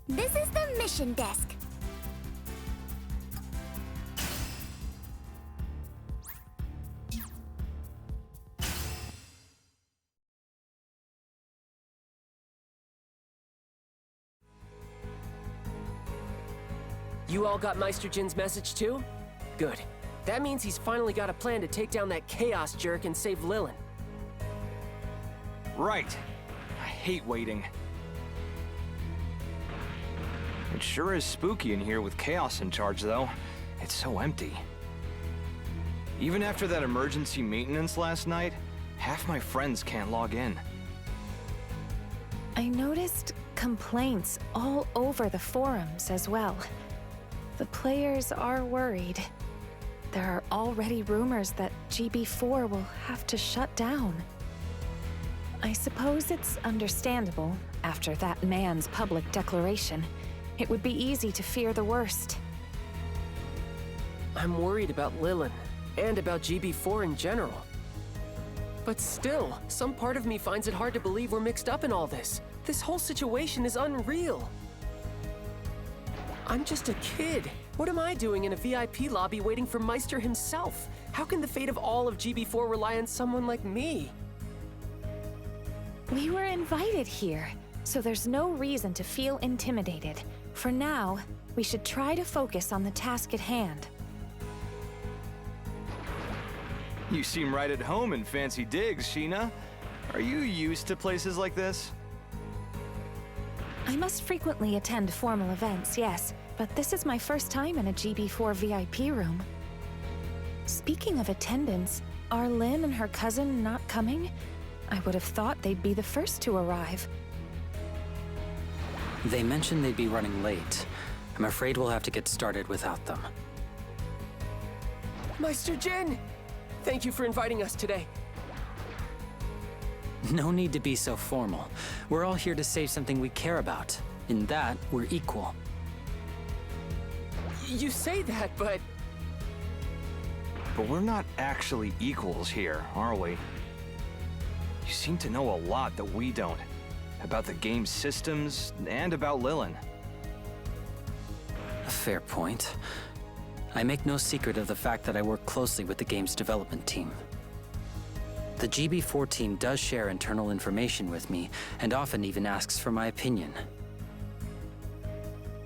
This is the mission desk. You all got Meister Jin's message too? Good. That means he's finally got a plan to take down that chaos jerk and save Lilin. Right. I hate waiting. It sure is spooky in here with Chaos in charge, though. It's so empty. Even after that emergency maintenance last night, half my friends can't log in. I noticed complaints all over the forums as well. The players are worried. There are already rumors that GB4 will have to shut down. I suppose it's understandable after that man's public declaration. It would be easy to fear the worst. I'm worried about Lilin, and about GB4 in general. But still, some part of me finds it hard to believe we're mixed up in all this. This whole situation is unreal. I'm just a kid. What am I doing in a VIP lobby waiting for Meister himself? How can the fate of all of GB4 rely on someone like me? We were invited here, so there's no reason to feel intimidated. For now, we should try to focus on the task at hand. You seem right at home in fancy digs, Sheena. Are you used to places like this? I must frequently attend formal events, yes, but this is my first time in a GB4 VIP room. Speaking of attendance, are Lynn and her cousin not coming? I would have thought they'd be the first to arrive. They mentioned they'd be running late. I'm afraid we'll have to get started without them. Meister Jin! Thank you for inviting us today. No need to be so formal. We're all here to save something we care about. In that, we're equal. You say that, but... But we're not actually equals here, are we? You seem to know a lot that we don't. About the game's systems, and about Lilin. A fair point. I make no secret of the fact that I work closely with the game's development team. The GB4 team does share internal information with me, and often even asks for my opinion.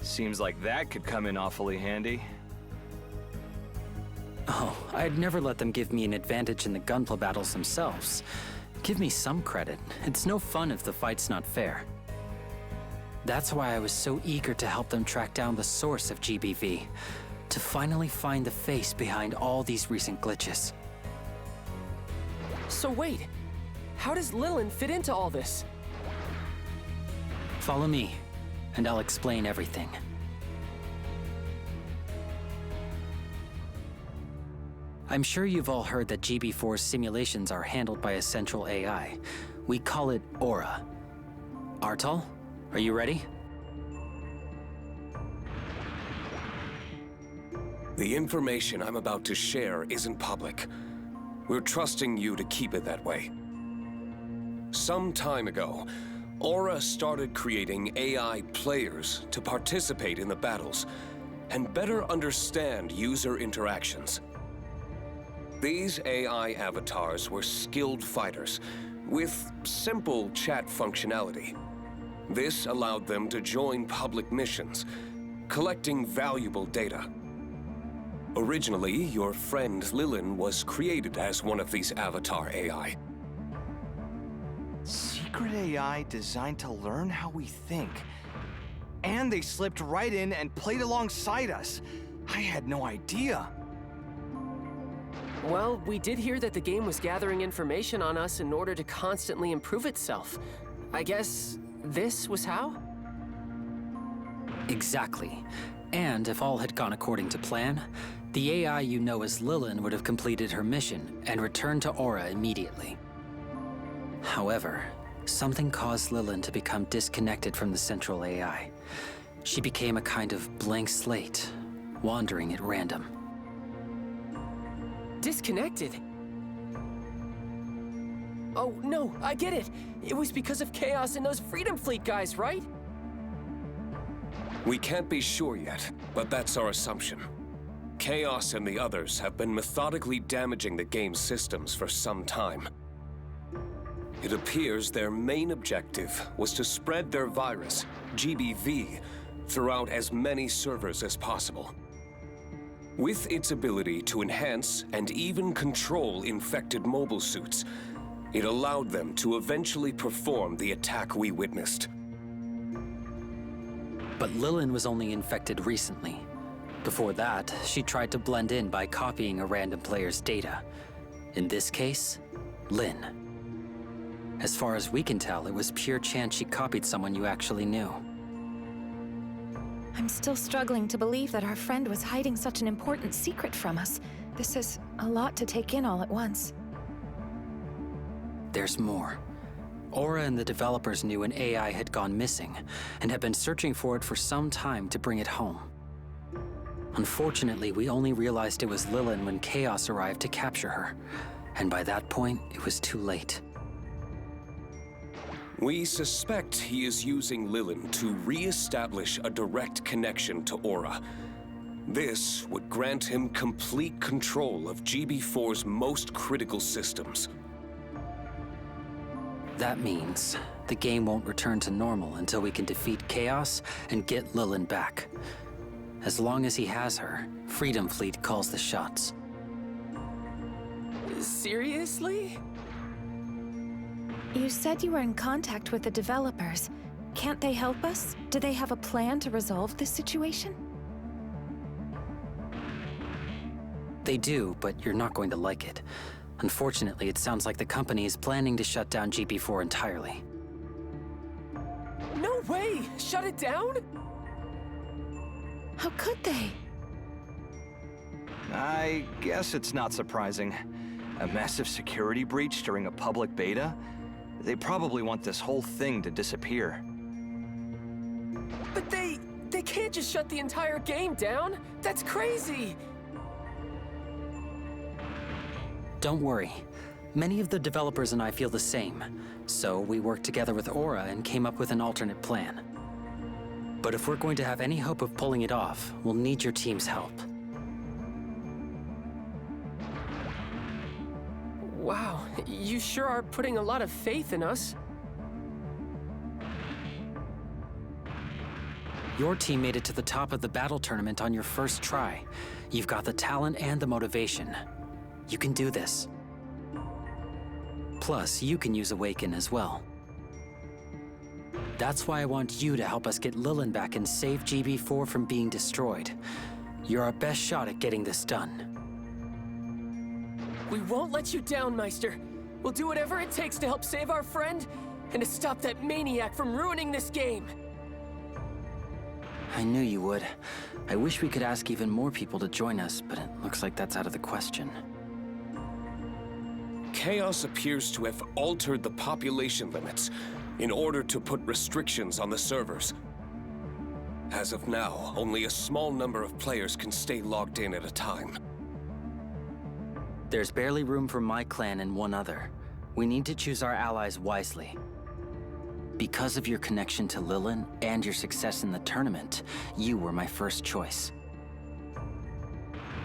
Seems like that could come in awfully handy. Oh, I'd never let them give me an advantage in the gunpla battles themselves. Give me some credit. It's no fun if the fight's not fair. That's why I was so eager to help them track down the source of GBV, to finally find the face behind all these recent glitches. So wait, how does Lilin fit into all this? Follow me, and I'll explain everything. I'm sure you've all heard that GB4's simulations are handled by a central AI. We call it Aura. Artal, are you ready? The information I'm about to share isn't public. We're trusting you to keep it that way. Some time ago, Aura started creating AI players to participate in the battles and better understand user interactions. These AI avatars were skilled fighters with simple chat functionality. This allowed them to join public missions, collecting valuable data. Originally, your friend Lilin was created as one of these avatar AI. Secret AI designed to learn how we think. And they slipped right in and played alongside us. I had no idea. Well, we did hear that the game was gathering information on us in order to constantly improve itself. I guess this was how? Exactly. And if all had gone according to plan, the AI you know as Lilin would have completed her mission and returned to Aura immediately. However, something caused Lilin to become disconnected from the central AI. She became a kind of blank slate, wandering at random. Disconnected? Oh, no, I get it. It was because of Chaos and those Freedom Fleet guys, right? We can't be sure yet, but that's our assumption. Chaos and the others have been methodically damaging the game's systems for some time. It appears their main objective was to spread their virus, GBV, throughout as many servers as possible. With its ability to enhance and even control infected mobile suits, it allowed them to eventually perform the attack we witnessed. But Lilin was only infected recently. Before that, she tried to blend in by copying a random player's data. In this case, Lin. As far as we can tell, it was pure chance she copied someone you actually knew. I'm still struggling to believe that our friend was hiding such an important secret from us. This is a lot to take in all at once. There's more. Aura and the developers knew an AI had gone missing, and have been searching for it for some time to bring it home. Unfortunately, we only realized it was Lilin when Chaos arrived to capture her, and by that point, it was too late. We suspect he is using Lilin to re-establish a direct connection to Aura. This would grant him complete control of GB4's most critical systems. That means the game won't return to normal until we can defeat Chaos and get Lilin back. As long as he has her, Freedom Fleet calls the shots. Seriously? You said you were in contact with the developers. Can't they help us? Do they have a plan to resolve this situation? They do, but you're not going to like it. Unfortunately, it sounds like the company is planning to shut down GP4 entirely. No way! Shut it down? How could they? I guess it's not surprising. A massive security breach during a public beta? They probably want this whole thing to disappear. But they can't just shut the entire game down! That's crazy! Don't worry. Many of the developers and I feel the same, so we worked together with Aura and came up with an alternate plan. But if we're going to have any hope of pulling it off, we'll need your team's help. Wow, you sure are putting a lot of faith in us. Your team made it to the top of the battle tournament on your first try. You've got the talent and the motivation. You can do this. Plus, you can use Awaken as well. That's why I want you to help us get Lilin back and save GB4 from being destroyed. You're our best shot at getting this done. We won't let you down, Meister. We'll do whatever it takes to help save our friend and to stop that maniac from ruining this game. I knew you would. I wish we could ask even more people to join us, but it looks like that's out of the question. Chaos appears to have altered the population limits in order to put restrictions on the servers. As of now, only a small number of players can stay logged in at a time. There's barely room for my clan and one other. We need to choose our allies wisely. Because of your connection to Lilin and your success in the tournament, you were my first choice.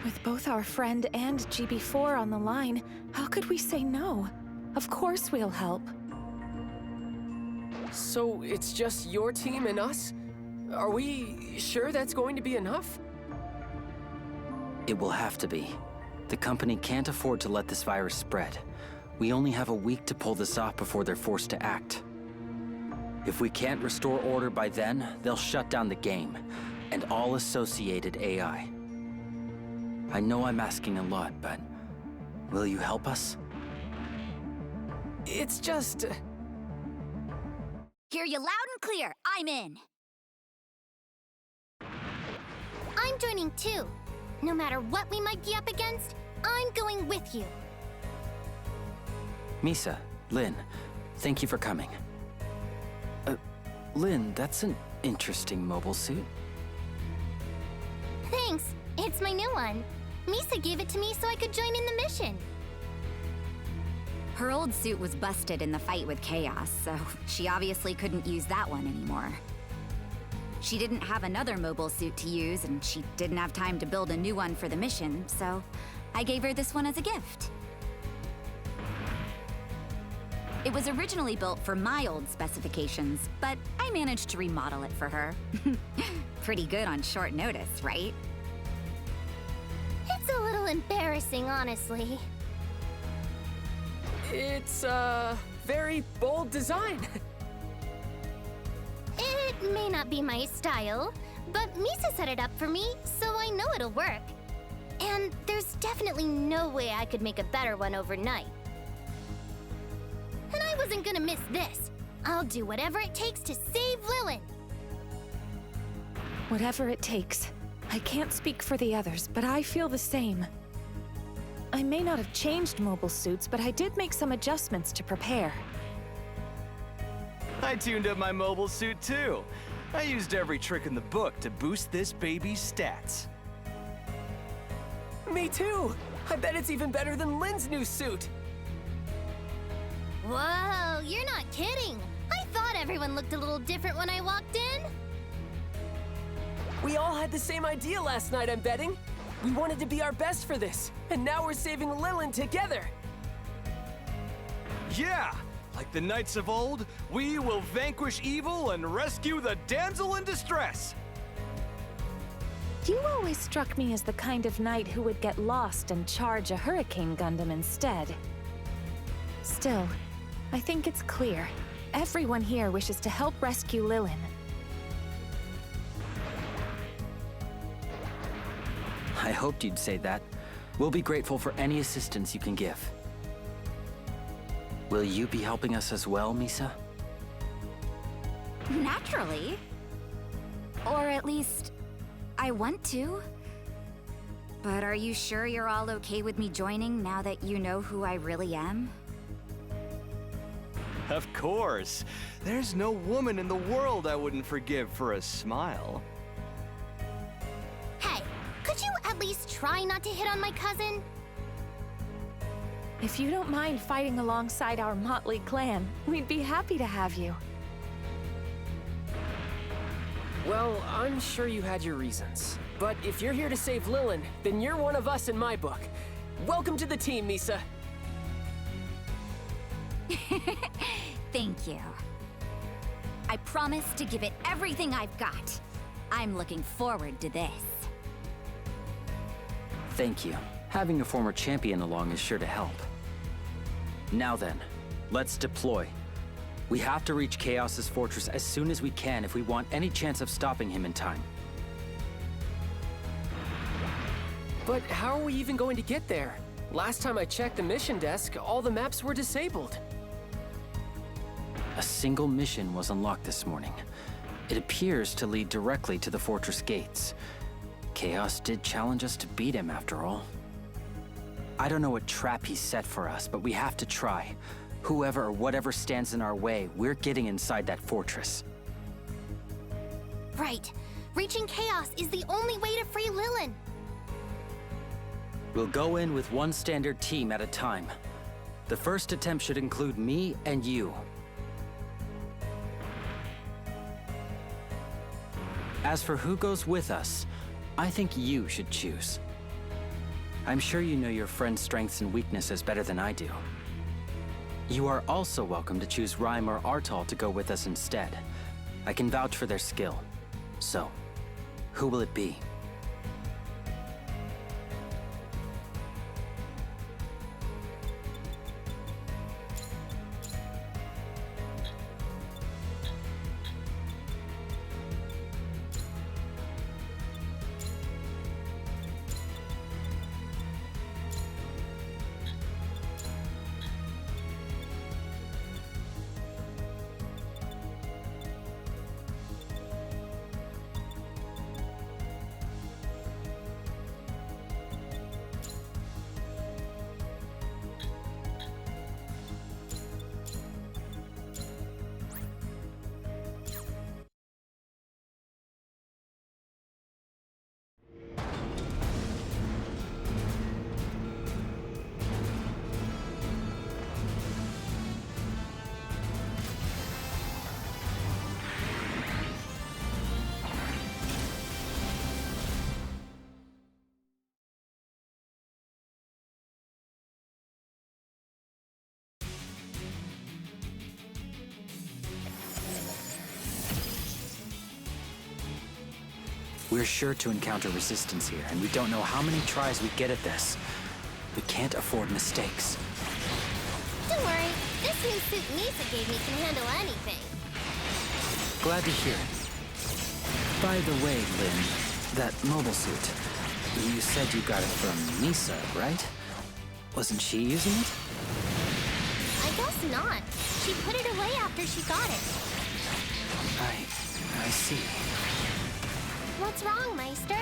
With both our friend and GB4 on the line, how could we say no? Of course we'll help. So it's just your team and us? Are we sure that's going to be enough? It will have to be. The company can't afford to let this virus spread. We only have a week to pull this off before they're forced to act. If we can't restore order by then, they'll shut down the game, and all associated AI. I know I'm asking a lot, but will you help us? It's just... Hear you loud and clear. I'm in. I'm joining too. No matter what we might be up against, I'm going with you. Misa, Lin, thank you for coming. Lin, that's an interesting mobile suit. Thanks. It's my new one. Misa gave it to me so I could join in the mission. Her old suit was busted in the fight with Chaos, so she obviously couldn't use that one anymore. She didn't have another mobile suit to use, and she didn't have time to build a new one for the mission, so I gave her this one as a gift. It was originally built for my old specifications, but I managed to remodel it for her. Pretty good on short notice, right? It's a little embarrassing, honestly. It's a very bold design. It may not be my style, but Misa set it up for me, so I know it'll work. And there's definitely no way I could make a better one overnight. And I wasn't gonna miss this. I'll do whatever it takes to save Lilin. Whatever it takes. I can't speak for the others, but I feel the same. I may not have changed mobile suits, but I did make some adjustments to prepare. I tuned up my mobile suit too. I used every trick in the book to boost this baby's stats. Me too! I bet it's even better than Lynn's new suit! Whoa, you're not kidding. I thought everyone looked a little different when I walked in. We all had the same idea last night, I'm betting. We wanted to be our best for this, and now we're saving Lilin together! Yeah! Like the knights of old, we will vanquish evil and rescue the damsel in distress! You always struck me as the kind of knight who would get lost and charge a Hurricane Gundam instead. Still, I think it's clear. Everyone here wishes to help rescue Lilin. I hoped you'd say that. We'll be grateful for any assistance you can give. Will you be helping us as well, Misa? Naturally. Or at least, I want to. But are you sure you're all okay with me joining now that you know who I really am? Of course. There's no woman in the world I wouldn't forgive for a smile. Hey, could you at least try not to hit on my cousin? If you don't mind fighting alongside our motley clan, we'd be happy to have you. Well, I'm sure you had your reasons. But if you're here to save Lilin, then you're one of us in my book. Welcome to the team, Misa. Thank you. I promise to give it everything I've got. I'm looking forward to this. Thank you. Having a former champion along is sure to help. Now then, let's deploy. We have to reach Chaos's fortress as soon as we can if we want any chance of stopping him in time. But how are we even going to get there? Last time I checked the mission desk, all the maps were disabled. A single mission was unlocked this morning. It appears to lead directly to the fortress gates. Chaos did challenge us to beat him after all. I don't know what trap he set for us, but we have to try. Whoever or whatever stands in our way, we're getting inside that fortress. Right. Reaching Chaos is the only way to free Lilin. We'll go in with one standard team at a time. The first attempt should include me and you. As for who goes with us, I think you should choose. I'm sure you know your friend's strengths and weaknesses better than I do. You are also welcome to choose Rhyme or Artal to go with us instead. I can vouch for their skill. So, who will it be? We're sure to encounter resistance here, and we don't know how many tries we get at this. We can't afford mistakes. Don't worry, this new suit Misa gave me can handle anything. Glad to hear it. By the way, Lynn, that mobile suit, you said you got it from Misa, right? Wasn't she using it? I guess not. She put it away after she got it. I see. What's wrong, Meister?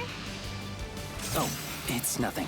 Oh, it's nothing.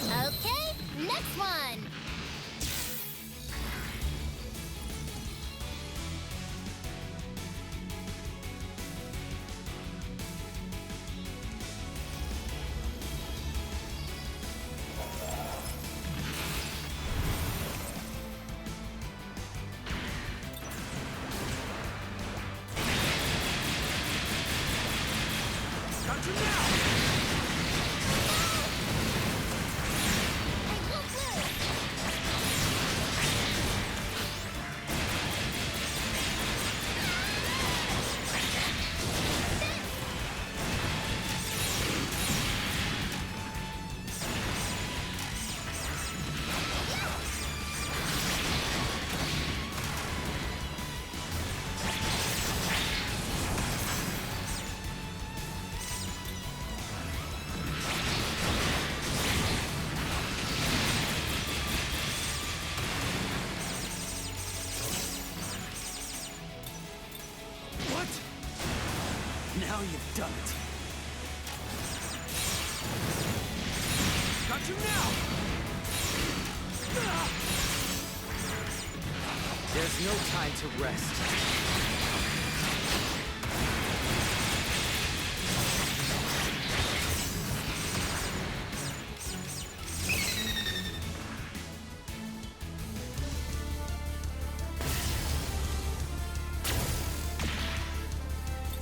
Okay, next one! Got you now! Now you've done it. Got you now! There's no time to rest.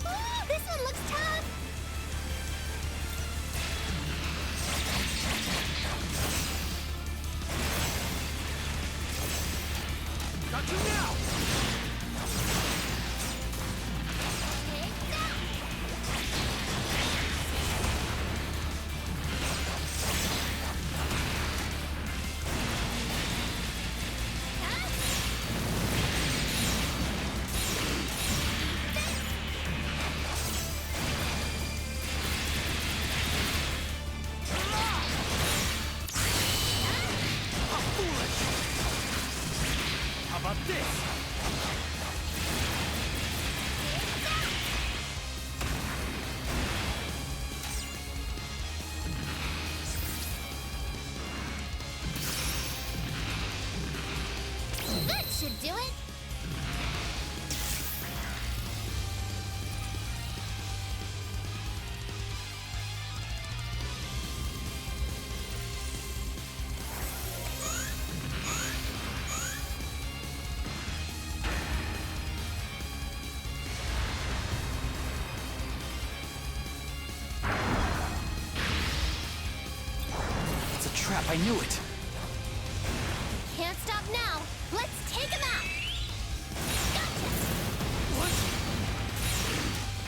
Ooh, this one looks tough! Got you now! should do it. It's a trap, I knew it. Can't stop now. Let's take him out. Gotcha.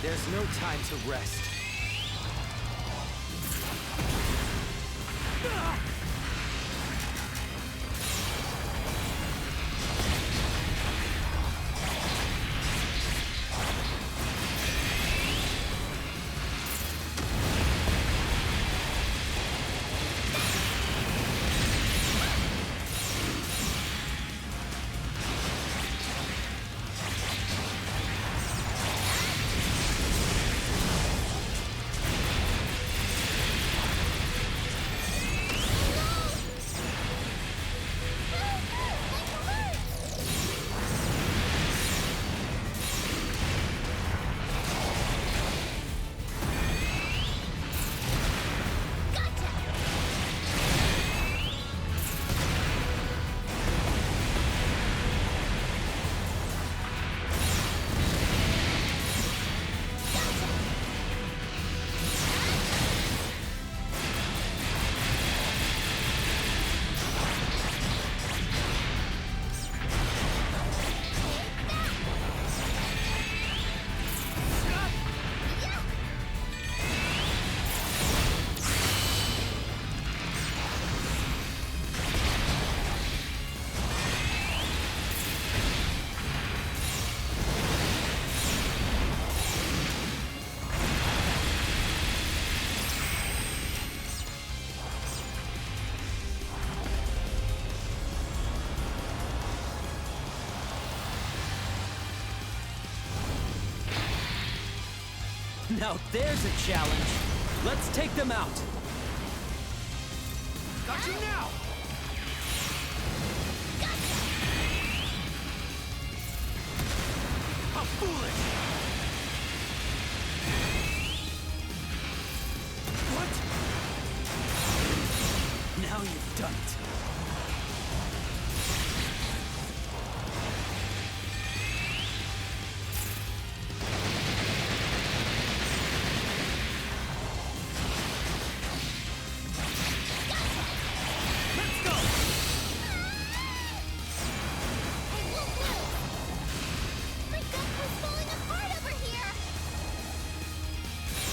There's no time to rest. Now there's a challenge. Let's take them out. Got you now! How foolish! What? Now you've done it. My gut is falling apart over here.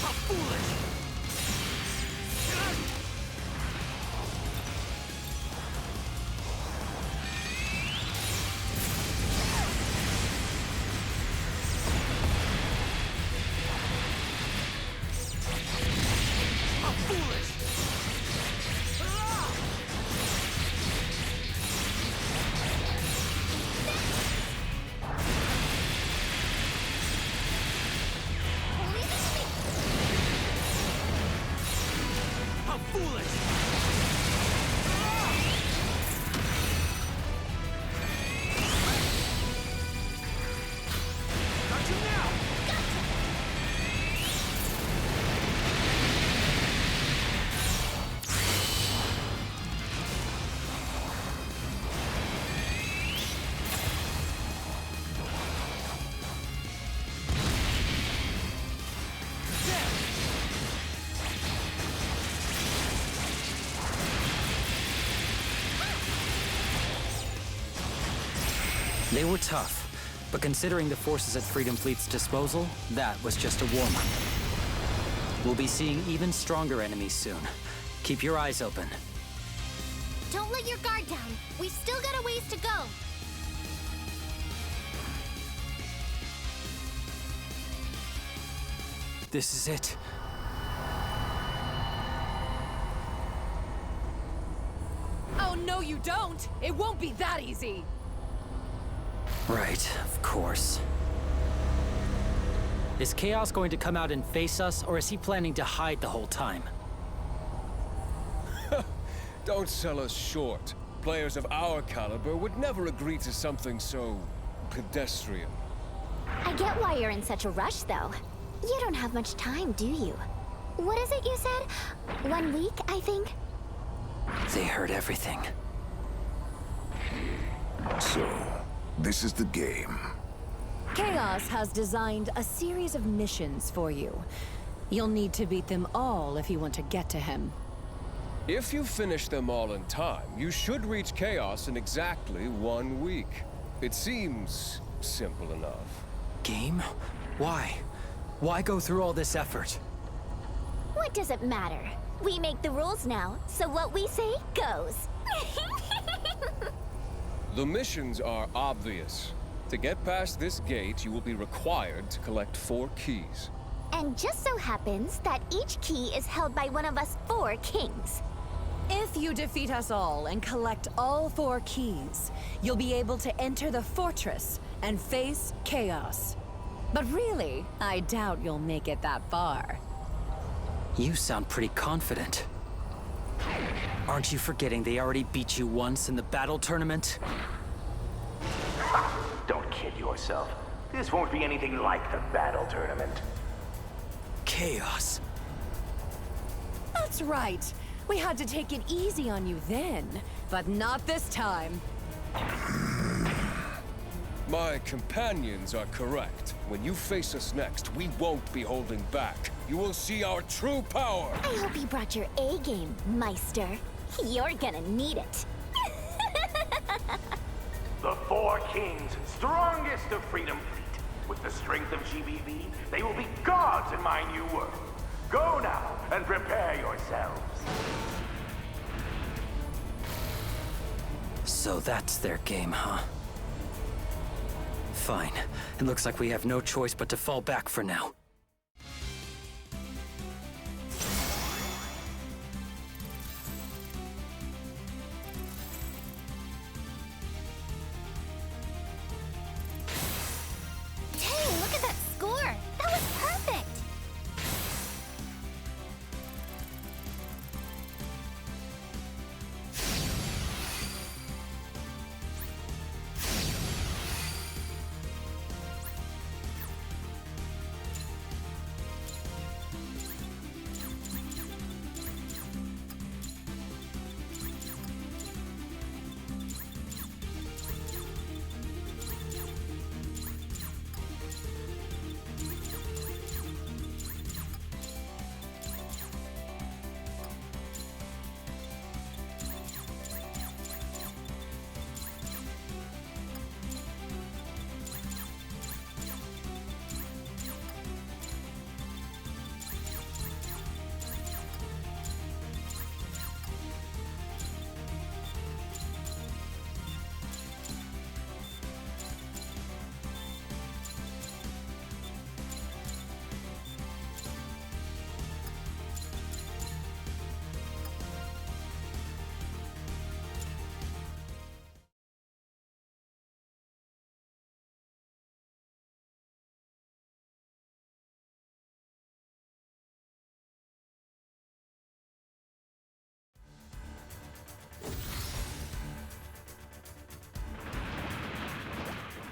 How foolish! How foolish! How foolish! Got you now! They were tough, but considering the forces at Freedom Fleet's disposal, that was just a warm-up. We'll be seeing even stronger enemies soon. Keep your eyes open. Don't let your guard down. We've still got a ways to go. This is it. Oh, no, you don't! It won't be that easy! Right, of course. Is Chaos going to come out and face us, or is he planning to hide the whole time? Don't sell us short. Players of our caliber would never agree to something so pedestrian. I get why you're in such a rush, though. You don't have much time, do you? What is it you said? 1 week, I think? They heard everything. So, this is the game. Chaos has designed a series of missions for you. You'll need to beat them all if you want to get to him. If you finish them all in time, you should reach Chaos in exactly 1 week. It seems simple enough. Game? Why? Why go through all this effort? What does it matter? We make the rules now, so what we say goes. The missions are obvious. To get past this gate, you will be required to collect 4 keys. And just so happens that each key is held by one of us 4 kings. If you defeat us all and collect all 4 keys, you'll be able to enter the fortress and face Chaos. But really, I doubt you'll make it that far. You sound pretty confident. Aren't you forgetting they already beat you once in the battle tournament? Don't kid yourself. This won't be anything like the battle tournament. Chaos. That's right. We had to take it easy on you then, but not this time. My companions are correct. When you face us next, we won't be holding back. You will see our true power! I hope you brought your A game, Meister. You're gonna need it. The 4 kings, strongest of Freedom Fleet. With the strength of GBV, they will be gods in my new world. Go now and prepare yourselves. So that's their game, huh? Fine. It looks like we have no choice but to fall back for now. Dang, look at that score! That was perfect!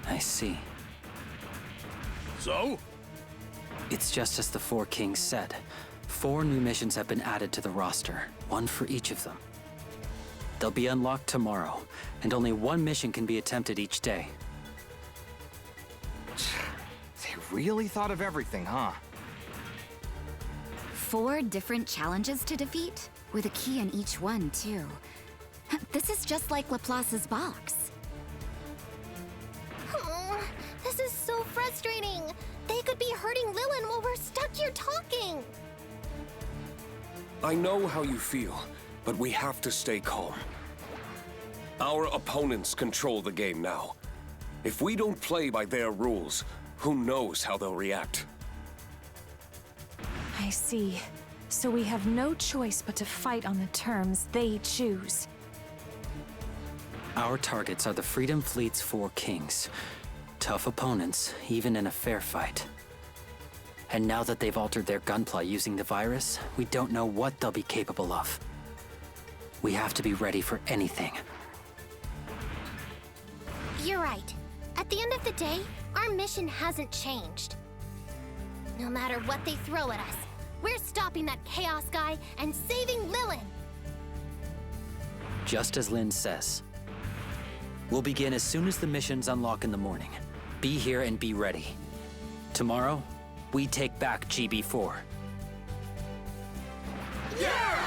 I see. So? It's just as the 4 kings said. 4 new missions have been added to the roster, 1 for each of them. They'll be unlocked tomorrow, and only 1 mission can be attempted each day. They really thought of everything, huh? 4 different challenges to defeat? With a key in each one, too. This is just like Laplace's box. Oh, this is so frustrating. They could be hurting Lilin while we're stuck here talking. I know how you feel, but we have to stay calm. Our opponents control the game now. If we don't play by their rules, who knows how they'll react? I see. So we have no choice but to fight on the terms they choose. Our targets are the Freedom Fleet's 4 kings. Tough opponents, even in a fair fight. And now that they've altered their gunpla using the virus, we don't know what they'll be capable of. We have to be ready for anything. You're right. At the end of the day, our mission hasn't changed. No matter what they throw at us, we're stopping that Chaos guy and saving Lilin! Just as Lynn says. We'll begin as soon as the missions unlock in the morning. Be here and be ready. Tomorrow, we take back GB4. Yeah!